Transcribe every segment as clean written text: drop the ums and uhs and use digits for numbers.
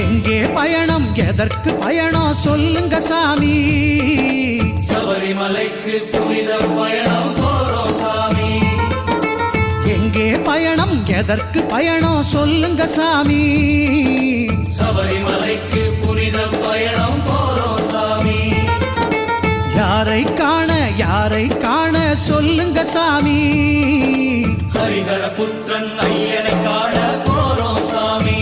எங்கே பயணம் எதற்கு பயணம் சொல்லுங்க சாமி. சபரிமலைக்கு புனித பயணம் போறோம் சாமி. எங்கே பயணம் எதற்கு பயணம் சொல்லுங்க சாமி. சபரிமலைக்கு புனித பயணம் போறோம் சாமி. யாரை காண சொல்லுங்க சாமி. ஹரிஹர புத்திரன் ஐயனை காண போறோம் சாமி.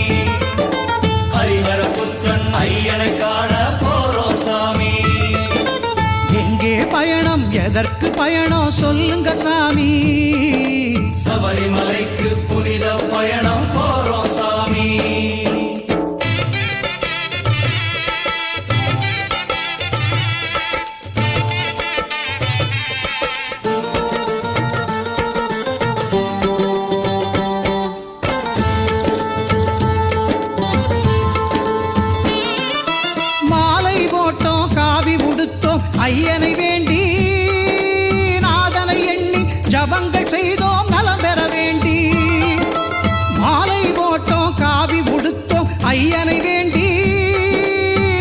ஹரிஹர புத்திரன் ஐயனை காண போறோம் சாமி. எங்கே பயணம் எதற்கு பயணம் சொல்லுங்க சாமி. சபரிமலைக்கு புனித பயணம் போறோம் சாமி. மாலை போட்டோம் காவி உடுத்தோம் ஐயனை வேண்டி, நாதனை எண்ணி ஜபங்கள் செய்தோம் நலம் பெற வேண்டி. மாலை போட்டோம் காவி உடுத்தோம் ஐயனை வேண்டி,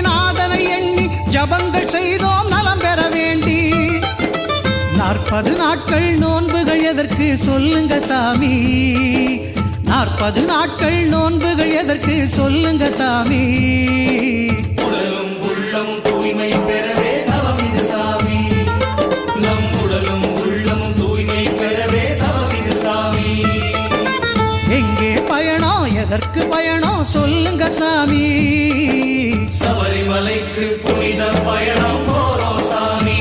நாதனை எண்ணி ஜபங்கள் செய்தோம் நலம் பெற வேண்டி. 40 நாட்கள் நோன்புகள் எதற்கு சொல்லுங்க சாமி. 40 நாட்கள் நோன்புகள் எதற்கு சொல்லுங்க சாமி. உடலும் உள்ளமும் தூய்மை பெறவே தவம் இது சாமி. நம் உடலும் உள்ளமும் தூய்மை பெறவே தவம் இது சாமி. எங்கே பயணம் எதற்கு பயணம் சொல்லுங்க சாமி. சபரிமலைக்கு புனித பயணம் போறோம் சாமி.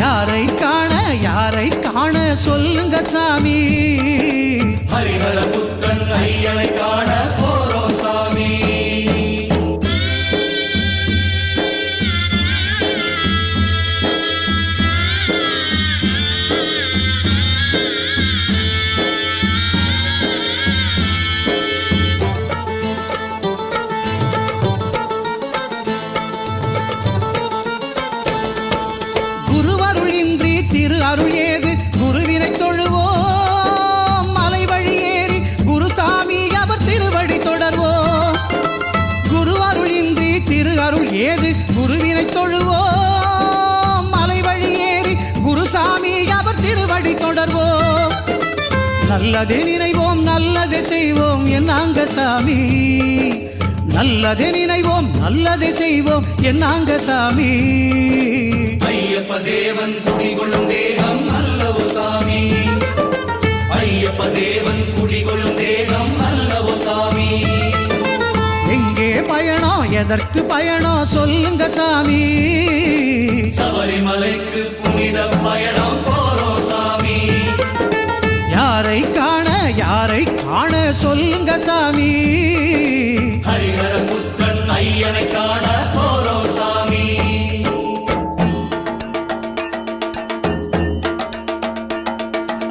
யாரை காண சொல்லுங்க சாமி. ஹரிஹர புத்திரன் ஐயனை காண போறோம் சாமி. குருவருள் இன்றி திரு அருள் ஏது, குருவினை தொழுவோம் மலை வழி ஏறி குருசாமி அவர் திருவடி தொடர்வோம். குருவருள் இன்றி திரு அருள் ஏது, குருவினை தொழுவோம் மலை வழி ஏறி குருசாமி அவர் திருவடி தொடர்வோம். நல்லதே நினைவோம் நல்லதே செய்வோம் என்னாங்க சாமி. நல்லதே நினைவோம் நல்லதே செய்வோம் என்னாங்க சாமி. ஐயப்ப தேவன் குடிகொள்ளும் தேகம் அல்லவோ சாமி. ஐயப்ப தேவன் குடிகொள்ளும் தேகம் அல்லவோ சாமி. எங்கே பயணம் எதற்கு பயணம் சொல்லுங்க சாமி. சபரிமலைக்கு புனித பயணம் போறோம் சாமி. யாரை காண சொல்லுங்க சாமி. ஹரிஹர புத்திரன் ஐயனை காண போறோம் சாமி.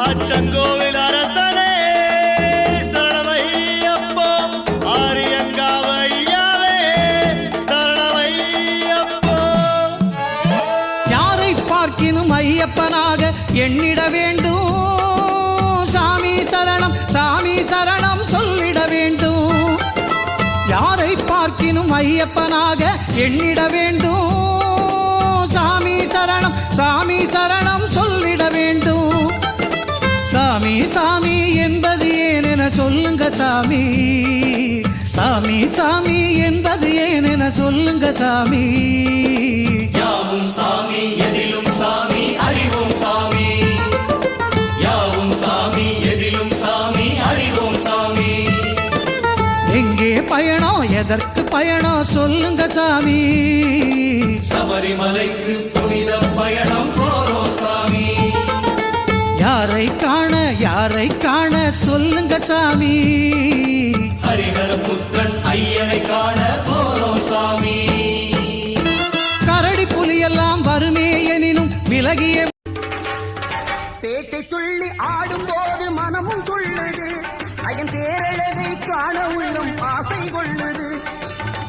அச்சங்கோவில் அரசனே சரணமையப்போ, ஆரியங்காவையாவே சரணமையப்போ. யாரை பார்க்கினும் ஐயப்பனாக எண்ணிட வேண்டும் சாமி சரணம் சொல்லிட வேண்டும். யாரை பார்க்கினும் ஐயப்பனாக எண்ணிட வேண்டும் சாமி சரணம் சொல்லிட வேண்டும். சாமி என்பது ஏன் என சொல்லுங்க சாமி. சாமி என்பது ஏன் என சொல்லுங்க சாமி. யாவும் சாமி எதிலும் சாமி அறிவோம் சாமி. யாவும் சாமி எதிலும் சாமி அறிவோம் சாமி. எங்கே பயணம் எதற்கு பயணம் சொல்லுங்க சாமி. சபரிமலைக்கு புனித பயணம் போறோம் சாமி. யாரை காண சொல்லுங்க சாமி. ஹரிஹர புத்திரன் ஐயனை காண போறோம் சாமி. கரடி புலியெல்லாம் வருமே எனினும் விலகிய பேட்டை துள்ளி ஆடும்போது மனமும் துள்ளுது. அயன் பேரழகை காண உள்ளும் ஆசை கொள்ளுது.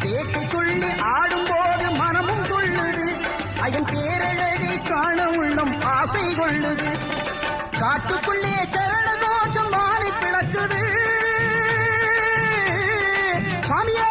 பேட்டை துள்ளி ஆடும்போது மனமும் துள்ளுது. அயன் பேரழகை காண உள்ளும் ஆசை கொள்ளுது. காட்டுக்குள்ளே சரண கோஷம் மாறி பிளக்குது. சாமியே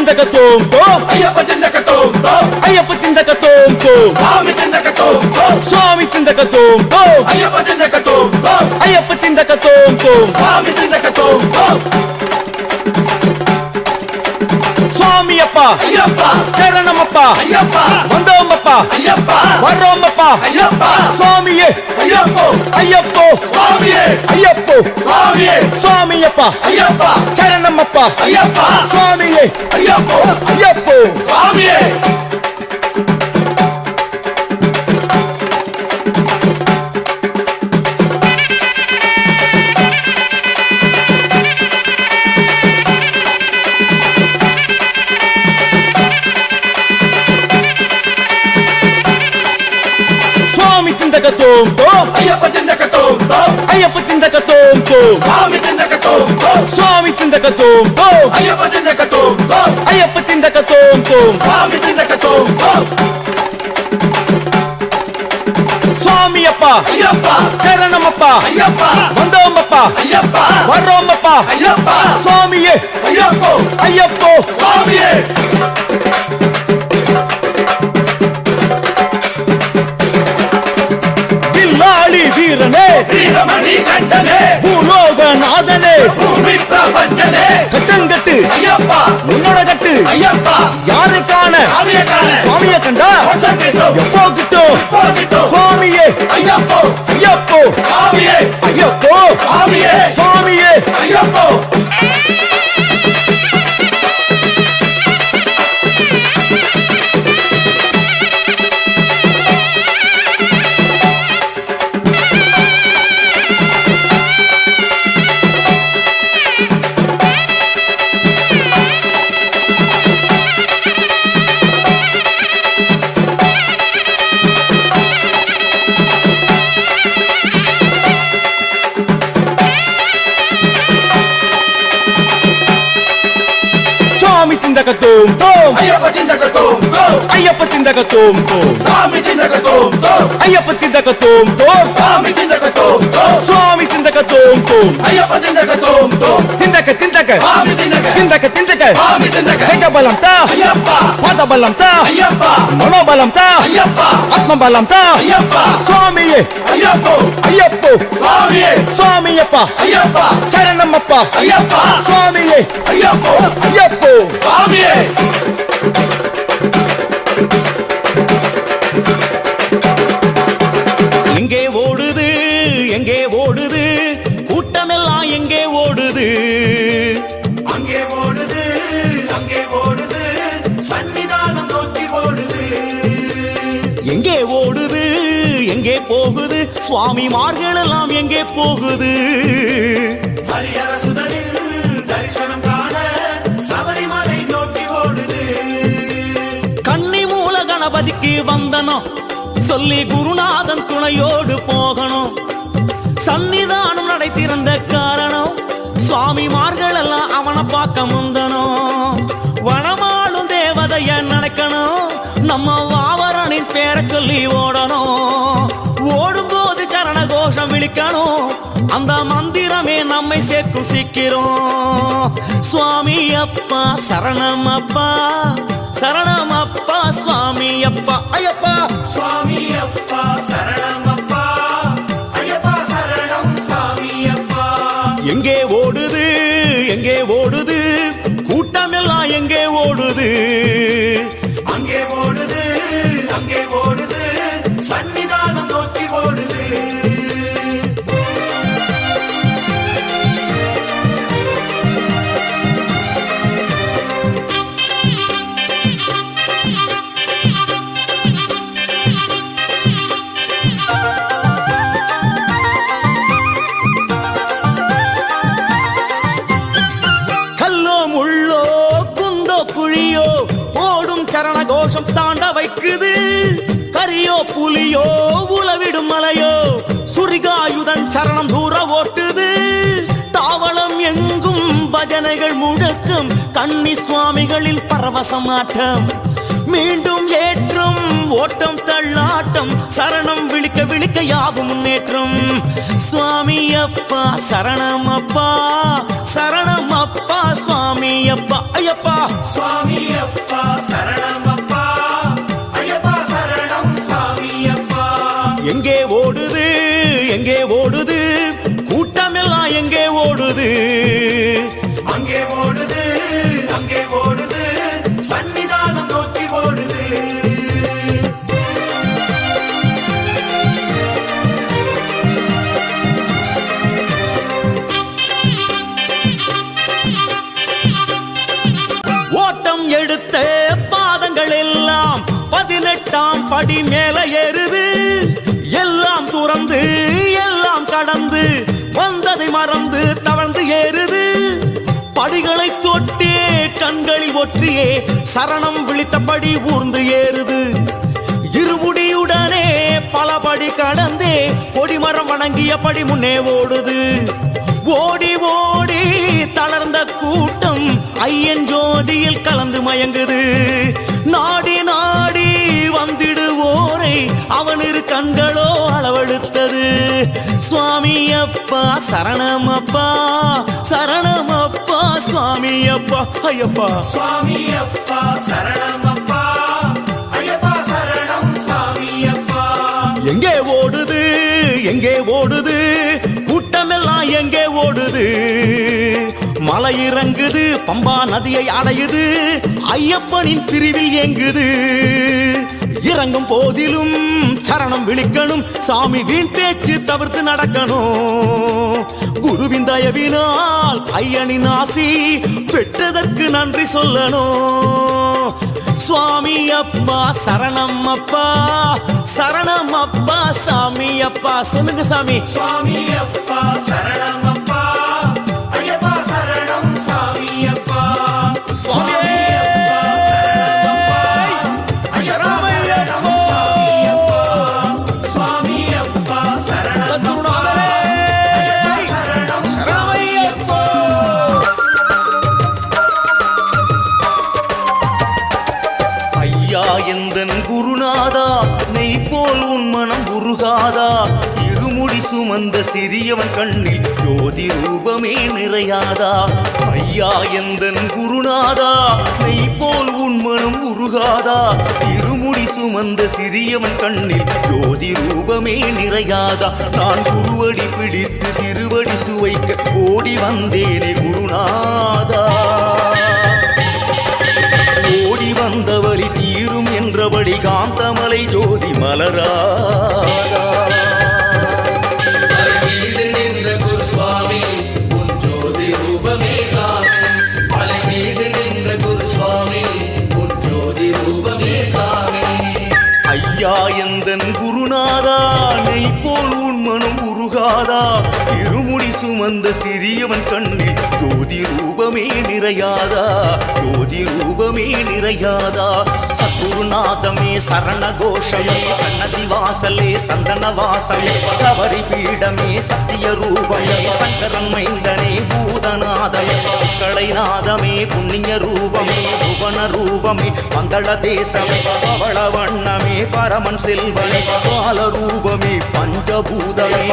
తిందక తోం తోం అయ్యప్ప తిందక తోం తోం అయ్యప్ప తిందక తోం తోం స్వామి తిందక తోం తోం స్వామి తిందక తోం తోం అయ్యప్ప తిందక తోం తోం అయ్యప్ప తిందక తోం తోం స్వామి తిందక తోం తోం స్వామియప్ప అయ్యప్ప చరణమప్ప అయ్యప్ప వందోమప్ప అయ్యప్ప వరోమప్ప అయ్యప్ప స్వామియే అయ్యప్ప అయ్యప్పో స్వామియే అయ్యప్పో స్వామియే స్వామియప్ప అయ్యప్ప చరణమప్ప అయ్యప్ప స్వామియే అయ్యప్ప అయ్యప్పో స్వామియే స్వామి తిందక తోం తోం అయ్యప్ప తిందక తోం తోం అయ్యప్ప తిందక తోం తోం స్వామి తిందక తోం తోం స్వామి తిందక తోం తోం అయ్యప్ప తిందక తోం తోం అయ్యప్ప తిందక తోం తోం స్వామి తిందక తోం తోం స్వామియప్ప అయ్యప్ప చరణమప్ప అయ్యప్ప వందోమప్ప అయ్యప్ప వరోమప్ప అయ్యప్ప స్వామియే అయ్యప్ప అయ్యప్పో స్వామియే విల్లాళి వీరనే వీరమణి కంఠనే భూలోகநாதனே பூமி பிரபஞ்சனே கட்டங்கட்டு ஐயப்பா உன்னோட கட்டு ஐயப்பா யாரை காண சாமியை காண சுவாமிய கண்டா மோட்சம் கிட்டும் எப்போ கிட்டும் எப்போ கிட்டும் சுவாமியே ஐயப்போ ஐயப்போ சாமியே ஐயப்போ சாமியே சுவாமியே ஐயப்போ சுவாமி திந்தக தோம் தோம் ஐயப்ப திந்தக தோம் தோம் ஐயப்ப திந்தக தோம் தோம் சாமி திந்தக தோம் தோம் ஐயப்ப திந்தக தோம் தோம் சாமி திந்தக தோம் தோம் சுவாமி திந்தக தோம் தோம் ஐயப்ப திந்தக தோம் தோம் திந்தக திந்தக சாமி திந்தக திந்தக திந்தக சாமி திந்தக வேக பலம் தா ஐயப்பா பாத பலம் தா ஐயப்பா மனோபலம் தா ஐயப்பா ஆத்ம பலம் தா ஐயப்பா சுவாமியே ஐயப்போ ஐயப்போ சுவாமியே சுவாமியப்பா ஐயப்பா சரணமப்பா ஐயப்பா சுவாமியே ஐயப்போ ஐயப்போ சுவாமியே எங்கே ஓடுது எங்கே ஓடுது கூட்டமெல்லாம் எங்கே ஓடுது அங்கே ஓடுது சன்னிதானம் நோக்கி ஓடுது எங்கே ஓடுது எங்கே போகுது சுவாமிமார்கள் எல்லாம் எங்கே போகுது ஹரிஹர சுதனின் தரிசனம் காண சபரிமலை நோக்கி ஓடுது கன்னி மூல கணபதிக்கு வந்தனம் சொல்லி குருநாதன் துணையோடு போகணும் சன்னிதானம் நடை திறந்த காரணம் சுவாமிமார்கள் எல்லாம் அவனை பார்க்க முந்தனும் வனமாளும் தேவதைய நினைக்கணும் நம்ம வாவரனின் பேரை சொல்லி ஓடணும் ஓடும்போது சரண கோஷம் விழிக்கணும் அந்த மந்திரமே நம்மை சேர்க்கும் சீக்கிரம் சுவாமி அப்பா சரணம் அப்பா சரணம் அப்பா சுவாமி அப்பா ஐயப்பா சுவாமி அப்பா சரணம் அப்பா ஐயப்பா சரணம் சாமி அப்பா எங்கே ஓடுது எங்கே ஓடுது கூட்டமெல்லாம் எங்கே ஓடுது அங்கே ஓடுது சன்னிதானம் நோக்கி ஓடுது கல்லோ முள்ளோ குண்டோ குழியோ ஓடும் சரண கோஷம் தாண்ட வைக்குது கரியோ புலியோ உளவிடும் மலையோ சுரிகாயுதன் சரணம் தூர ஓட்டுது தாவளம் எங்கும் பஜனைகள் முழக்கம் கன்னி சுவாமிகளில் பரவசமாட்டம் மீண்டும் ஏற்றம் ஓட்டம் தள்ளாட்டம் சரணம் விழிக்க விழிக்க யாவும் முன்னேற்றம் சுவாமி அப்பா சரணம் அப்பா சரணம் அப்பா சுவாமி அப்பா ஐயப்பா சுவாமி படி மேல ஏறுது எல்லாம் துறந்து எல்லாம் கடந்து வந்ததை மறந்து தவழ்ந்து ஏறுது படிகளை தொட்டே கண்களில் ஒற்றியே சரணம் விழித்தபடி ஊர்ந்து ஏறுது இருமுடியுடனே பல படி கடந்தே கொடிமரம் வணங்கியபடி முன்னே ஓடுது ஓடி ஓடி தளர்ந்த கூட்டம் ஐயன் ஜோதியில் கலந்து மயங்குது நாடி நாடி வந்திடுவோரை அவனிரு கண்களோ அளவெடுத்தது சுவாமி அப்பா சரணமப்பா சரணமப்பா சுவாமி அப்பா ஐயப்பா சுவாமி அப்பா சரணமப்பா ஐயப்பா சரணம் சுவாமி அப்பா எங்கே ஓடுது எங்கே ஓடுது கூட்டமெல்லாம் எங்கே ஓடுது மலை இறங்குது பம்பா நதியை அடையுது ஐயப்பனின் பிரிவில் எங்குது இறங்கும் போதிலும் சரணம் விழிக்கணும் சாமி வீண் பேச்சு தவிர்த்து நடக்கணும் குருவின் தயவினால் ஐயனின் ஆசி பெற்றதற்கு நன்றி சொல்லணும் சுவாமி அப்பா சரணம் அப்பா சரணம் அப்பா சாமி அப்பா சொல்லுங்க சாமி சுவாமி அப்பா சரணமப்பா ஐயப்பா சரணம் சுவாமி அப்பா சுவாமி அப்பா சரணமப்பா ஐயப்பா சரணம் சுவாமி அப்பா சுவாமி அப்பா சரணமப்பா ஐயப்பா சரணம் சுவாமி அப்பா ஐயா எந்தன் குருநாதா நெய் போல் உன் மனம் உருகாதா இருமுடி சுமந்த சிறியவன் கண்ணில் ஜோதி ரூபமே நிறையாதா ஐயா எந்தன் குருநாதா நெய் போல் உன் மனம் உருகாதா இருமுடி சுமந்த சிறியவன் கண்ணில் ஜோதி ரூபமே நிறையாதா நான் குருவடி பிடித்து திருவடி சுவைக்க ஓடி வந்தேனே குருநாதா ஓடி வந்த வழி தீரும் என்றபடி காந்தமலை ஜோதி மலராதா மீது நின்ற குரு சுவாமி உன் ஜோதி ரூபமே காமி மலை மீது நின்ற குரு சுவாமி உன் ஜோதி ரூபமே காமி ஐயா எந்தன் குருநாதா நெய் போல் உன் மனம் உருகாதா இருமுடி சுமந்த சிறியவன் கண்ணில் ஜோதி ரூபமே நிறையாதா ஜோதி ரூபமே நிறையாதா சத்குருநாதமே சரண கோஷமே சன்னதி வாசலே சந்தன வாசமே சபரி பீடமே சத்திய ரூபமே சங்கரன் மைந்தனே பூதநாதமே கலைநாதமே புண்ணிய ரூபமே புவன ரூபமே மங்கள தேசமே பவள வண்ணமே பரமன் செல்வமே பால ரூபமே பஞ்சபூதமே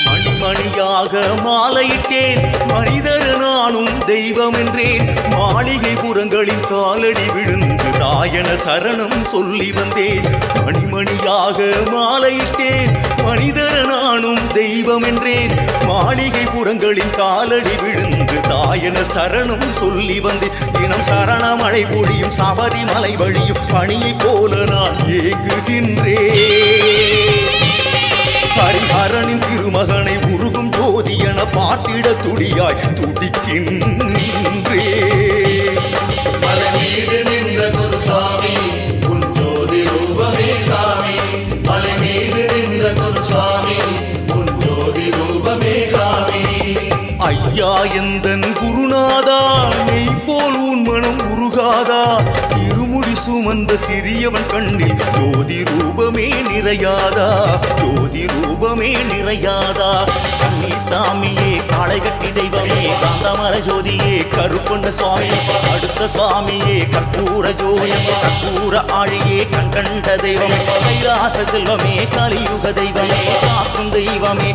மணிமணியாக மாலையிட்டேன் மனிதர் நானும் தெய்வம் என்றேன் மாளிகை புறங்களின் காலடி விழுந்து தாயன சரணம் சொல்லி வந்தேன் மணிமணியாக மாலையிட்டேன் மனிதர் நானும் தெய்வம் என்றேன் மாளிகை புறங்களின் காலடி விழுந்து தாயன சரணம் சொல்லி வந்தேன் தினம் சரண மழை பொழியும் சபரிமலை வழியும் பணியை போல நான் ஏங்குகின்றேன் ஹரிஹரனின் திருமகனை உருகும் ஜோதி என பார்த்திட துடியாய் துடிக்கின்றே மலை மீது நின்ற குரு சுவாமி உன் ஜோதி ரூபமே காமி மலை மீது நின்ற குரு சுவாமி உன் ஜோதி ரூபமே காமி ஐயா எந்தன் குருநாதா நெய் போல் உன் மனம் உருகாதா இருமுடி சுமந்த சிறியவன் கண்ணில் ஜோதி ரூபமே நிறையாதா ஜோதி ரூபமே நிறையாதா கண்ணி சாமியே காளை கட்டி தெய்வமே காந்தமர ஜோதியே கருப்பண்ண சுவாமி அடுத்த சுவாமியே கற்பூர ஜோதி கற்பூர ஆழியே கண்கண்ட தெய்வமே கைலாச செல்வமே கலியுக தெய்வமே காக்கும் தெய்வமே